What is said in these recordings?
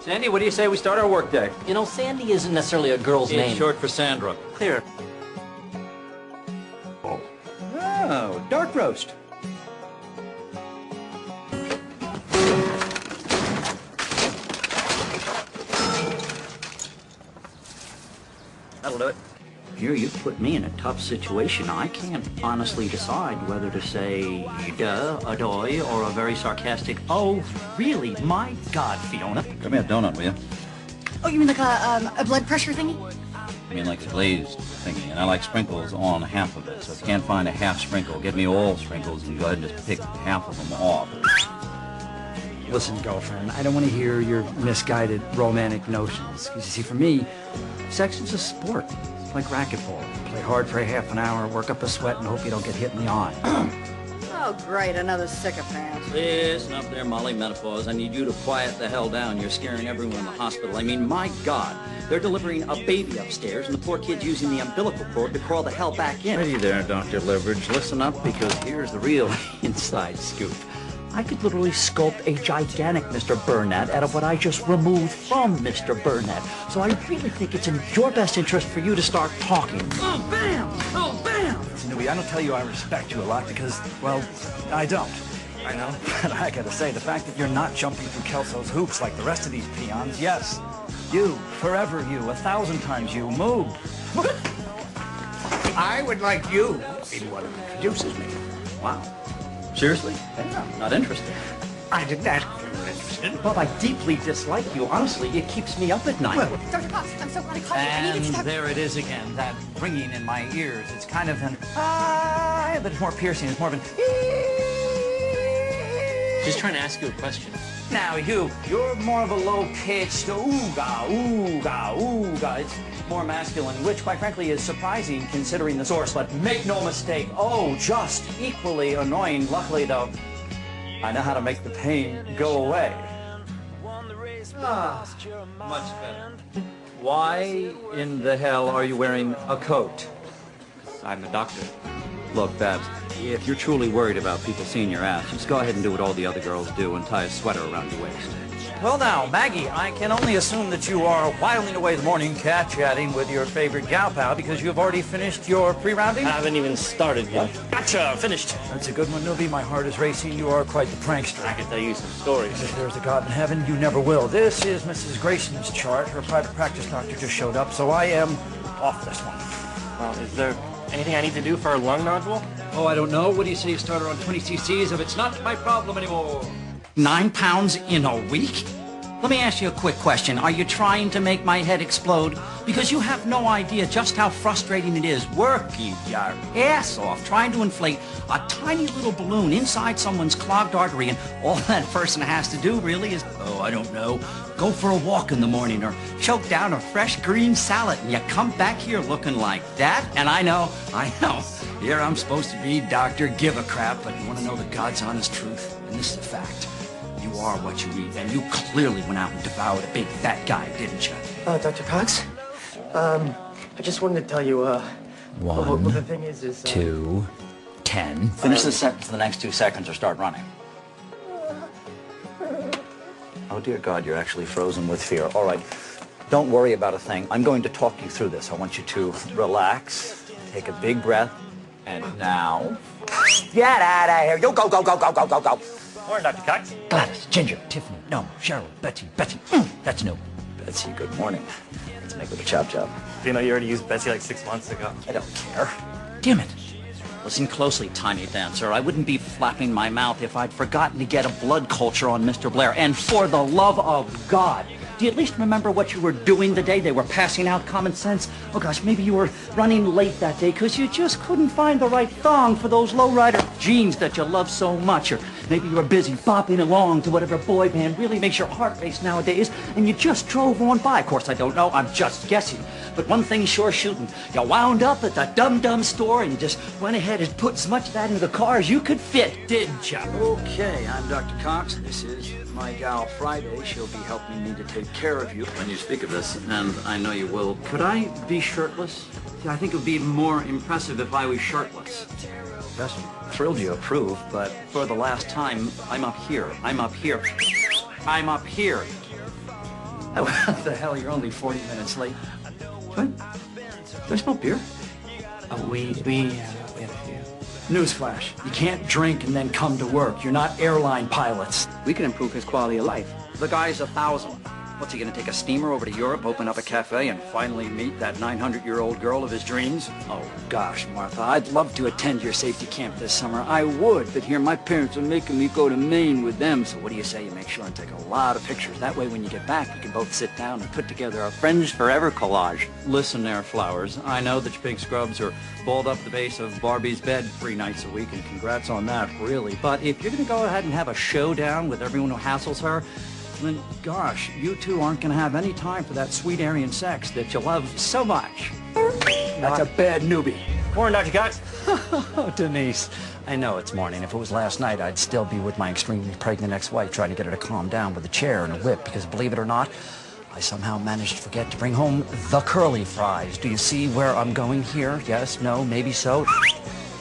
Sandy, what do you say we start our work day? You know, Sandy isn't necessarily a girl's name. It's short for Sandra. Clear. Oh, dark roast. That'll do it. Here, you've put me in a tough situation. I can't honestly decide whether to say duh, a doy, or a very sarcastic, oh, really? My God, Fiona. Grab me a donut, will you? Oh, you mean like a blood pressure thingy? I mean like a glazed thingy, and I like sprinkles on half of it. So if you can't find a half sprinkle, get me all sprinkles and go ahead and just pick half of them off. Listen, girlfriend, I don't want to hear your misguided romantic notions. Because you see, for me, sex is a sport. It's like racquetball. You play hard for a half an hour, work up a sweat, and hope you don't get hit in the eye. Oh, great, another sycophant. Listen up there, Molly Menopause. I need you to quiet the hell down. You're scaring everyone in the hospital. I mean, my God. They're delivering a baby upstairs, and the poor kid's using the umbilical cord to crawl the hell back in. Ready there, Dr. Leverage. Listen up, because here's the real inside scoop. I could literally sculpt a gigantic Mr. Burnett out of what I just removed from Mr. Burnett. So I really think it's in your best interest for you to start talking. Oh, bam! Oh, bam! Listen, Newbie, I don't tell you I respect you a lot because, well, I don't. I know. But I gotta say, the fact that you're not jumping through Kelso's hoops like the rest of these peons, yes. You, forever you, 1,000 times you, moved. I would like you to be the one who introduces me. Wow. Seriously? Yeah, not interested. I didn't ask if you were interested. But I deeply dislike you. Honestly, it keeps me up at night. Well, Dr. Cox, I'm so glad I called you. I needed to And talk. there it is again, that ringing in my ears. It's kind of an but it's more piercing. It's more of an Just trying to ask you a question. Now, you're more of a low-pitched ooga, ooga, ooga. It's more masculine, which, quite frankly, is surprising considering the source. But make no mistake, oh, just equally annoying. Luckily, though, I know how to make the pain go away. Much better. Why in the hell are you wearing a coat? I'm the doctor. Look, Babs, if you're truly worried about people seeing your ass, just go ahead and do what all the other girls do and tie a sweater around your waist. Well, now, Maggie, I can only assume that you are whiling away the morning cat-chatting with your favorite gal pal because you've already finished your pre-rounding? I haven't even started yet. Gotcha, finished. That's a good one, Newbie. My heart is racing. You are quite the prankster. I can tell you some stories. If there's a God in heaven, you never will. This is Mrs. Grayson's chart. Her private practice doctor just showed up, so I am off this one. Well, is there anything I need to do for a lung nodule? Oh, I don't know. What do you say you start her on 20 cc's if it's not my problem anymore? 9 pounds in a week? Let me ask you a quick question. Are you trying to make my head explode? Because you have no idea just how frustrating it is working your ass off trying to inflate a tiny little balloon inside someone's clogged artery, and all that person has to do really is, oh, I don't know, go for a walk in the morning or choke down a fresh green salad, and you come back here looking like that? And I know, here I'm supposed to be Dr. Give a Crap, but you want to know the God's honest truth? And this is a fact. You are what you eat, and you clearly went out and devoured a big fat guy, didn't you? Dr. Cox, I just wanted to tell you, well, the thing is, 2, 10. Finish the sentence in the next 2 seconds or start running. Oh, dear God, you're actually frozen with fear. All right, don't worry about a thing. I'm going to talk you through this. I want you to relax, take a big breath, and now, get out of here. You go, go, go, go, go, go, go. Morning, Dr. Cox. Gladys, Ginger, Tiffany, Norma, Cheryl, Betsy. That's no. Betsy, good morning. Let's make it a chop-chop. Do you know you already used Betsy like 6 months ago? I don't care. Damn it. Listen closely, tiny dancer. I wouldn't be flapping my mouth if I'd forgotten to get a blood culture on Mr. Blair. And for the love of God, do you at least remember what you were doing the day they were passing out common sense? Oh gosh, maybe you were running late that day because you just couldn't find the right thong for those lowrider jeans that you love so much. Or maybe you were busy bopping along to whatever boy band really makes your heart race nowadays, and you just drove on by. Of course, I don't know. I'm just guessing. But one thing's sure shooting. You wound up at the Dum-Dum store and you just went ahead and put as much of that into the car as you could fit, didn't you? Okay, I'm Dr. Cox. This is my gal Friday. She'll be helping me to take care of you. When you speak of this, and I know you will, could I be shirtless? See, I think it would be more impressive if I was shirtless. Yes. Thrilled you approve, but for the last time, I'm up here. I'm up here. I'm up here. Oh, what the hell, you're only 40 minutes late. What? Do I smell beer? We had a few. Newsflash, you can't drink and then come to work. You're not airline pilots. We can improve his quality of life. The guy's 1,000. What's he gonna take a steamer over to Europe, open up a cafe, and finally meet that 900-year-old girl of his dreams? Oh, gosh, Martha, I'd love to attend your safety camp this summer. I would, but here my parents are making me go to Maine with them. So what do you say you make sure and take a lot of pictures? That way when you get back, you can both sit down and put together a Friends Forever collage. Listen there, Flowers. I know that you big scrubs are balled up the base of Barbie's bed 3 nights a week, and congrats on that, really. But if you're gonna go ahead and have a showdown with everyone who hassles her, then, gosh, you two aren't going to have any time for that sweet Aryan sex that you love so much. That's a bad newbie. Morning, Dr. Cox. Oh, Denise. I know it's morning. If it was last night, I'd still be with my extremely pregnant ex-wife trying to get her to calm down with a chair and a whip because, believe it or not, I somehow managed to forget to bring home the curly fries. Do you see where I'm going here? Yes, no, maybe so?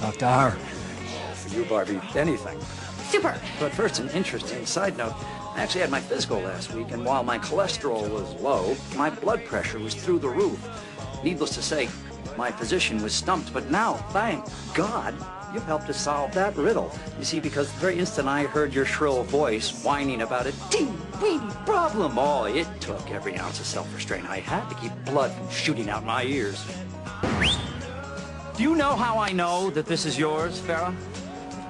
Dr. R. For you, Barbie, anything. Super. But first, an interesting side note. I actually had my physical last week, and while my cholesterol was low, my blood pressure was through the roof. Needless to say, my physician was stumped, but now, thank God, you've helped us solve that riddle. You see, because the very instant I heard your shrill voice whining about a teeny-weeny problem, oh, it took every ounce of self-restraint I had to keep blood from shooting out my ears. Do you know how I know that this is yours, Farrah?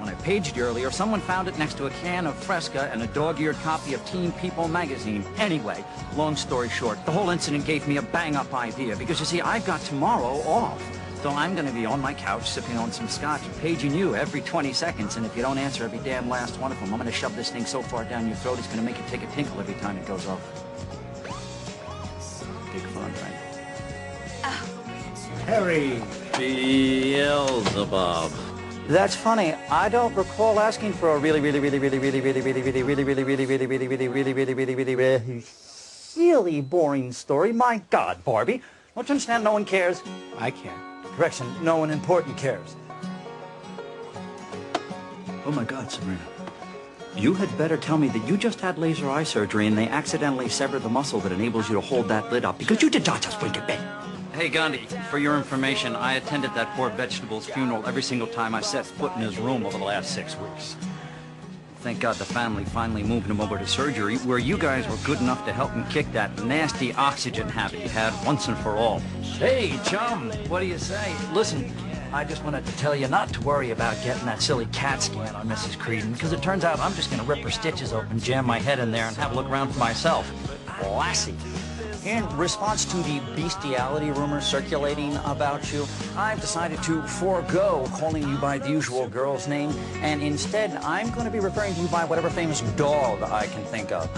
When I paged you earlier, someone found it next to a can of Fresca and a dog-eared copy of Teen People magazine. Anyway, long story short, the whole incident gave me a bang-up idea because, you see, I've got tomorrow off. So I'm going to be on my couch sipping on some scotch and paging you every 20 seconds. And if you don't answer every damn last one of them, I'm going to shove this thing so far down your throat it's going to make you take a tinkle every time it goes off. Big fun, right? Harry. Beelzebub. That's funny. I don't recall asking for a really boring story. My God, Barbie. Don't you understand? No one cares. I can't. Correction, no one important cares. Oh my God, Sabrina. You had better tell me that you just had laser eye surgery and they accidentally severed the muscle that enables you to hold that lid up because you did not just blink at me. Hey, Gandhi, for your information, I attended that poor vegetable's funeral every single time I set foot in his room over the last 6 weeks. Thank God the family finally moved him over to surgery, where you guys were good enough to help him kick that nasty oxygen habit he had once and for all. Hey, chum, what do you say? Listen, I just wanted to tell you not to worry about getting that silly CAT scan on Mrs. Creedon, because it turns out I'm just going to rip her stitches open, jam my head in there, and have a look around for myself. Lassie. In response to the bestiality rumors circulating about you, I've decided to forego calling you by the usual girl's name, and instead I'm going to be referring to you by whatever famous dog I can think of.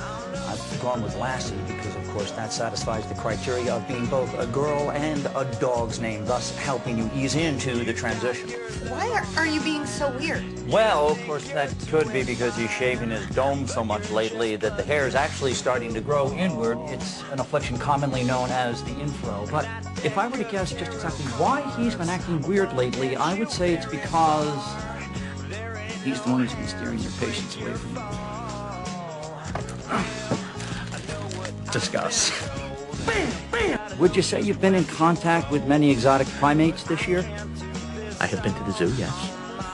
I've gone with Lassie because, of course, that satisfies the criteria of being both a girl and a dog's name, thus helping you ease into the transition. Why are you being so weird? Well, of course, that could be because he's shaving his dome so much lately that the hair is actually starting to grow inward. It's an affliction commonly known as the infro. But if I were to guess just exactly why he's been acting weird lately, I would say it's because he's the one who's been steering your patients away from you. Discuss. Bam! Bam! Would you say you've been in contact with many exotic primates this year? I have been to the zoo, yes.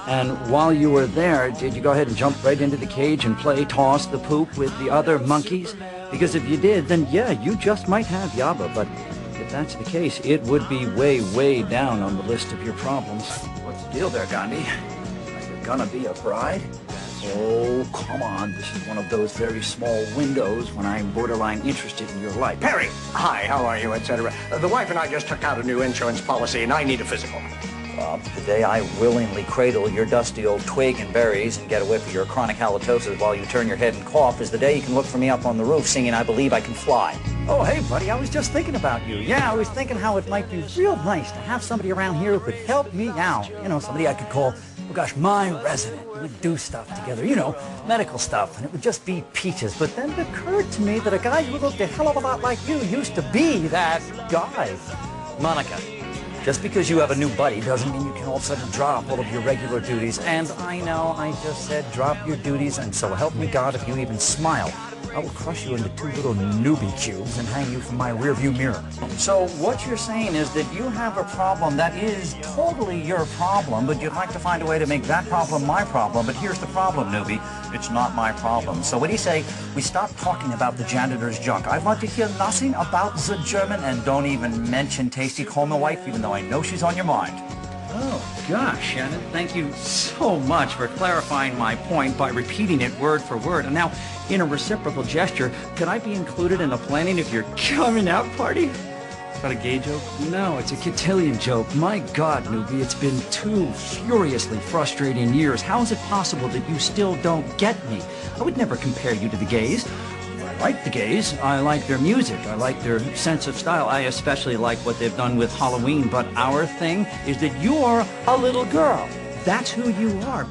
And while you were there, did you go ahead and jump right into the cage and play toss the poop with the other monkeys? Because if you did, then yeah, you just might have Yaba. But if that's the case, it would be way, way down on the list of your problems. What's the deal there, Gandhi? Are you gonna be a bride? Oh, come on. This is one of those very small windows when I'm borderline interested in your life. Harry! Hi, how are you, etc. The wife and I just took out a new insurance policy, and I need a physical. The day I willingly cradle your dusty old twig and berries and get a whiff of your chronic halitosis while you turn your head and cough is the day you can look for me up on the roof singing I Believe I Can Fly. Oh, hey, buddy, I was just thinking about you. Yeah, I was thinking how it might be real nice to have somebody around here who could help me out. You know, somebody I could call, oh gosh, my resident. We'd do stuff together, you know, medical stuff, and it would just be peaches. But then it occurred to me that a guy who looked a hell of a lot like you used to be that guy. Monica. Just because you have a new buddy doesn't mean you can all of a sudden drop all of your regular duties. And I know I just said drop your duties, and so help me God if you even smile I will crush you into 2 little newbie cubes and hang you from my rearview mirror. So what you're saying is that you have a problem that is totally your problem, but you'd like to find a way to make that problem my problem. But here's the problem, newbie. It's not my problem. So what do you say we stop talking about the janitor's junk? I'd like to hear nothing about the German, and don't even mention Tasty Coleman wife, even though I know she's on your mind. Oh, gosh, Shannon, thank you so much for clarifying my point by repeating it word for word. And now, in a reciprocal gesture, could I be included in the planning of your coming out party? Is that a gay joke? No, it's a cotillion joke. My God, newbie, it's been 2 furiously frustrating years. How is it possible that you still don't get me? I would never compare you to the gays. I like the gays. I like their music. I like their sense of style. I especially like what they've done with Halloween. But our thing is that you are a little girl. That's who you are.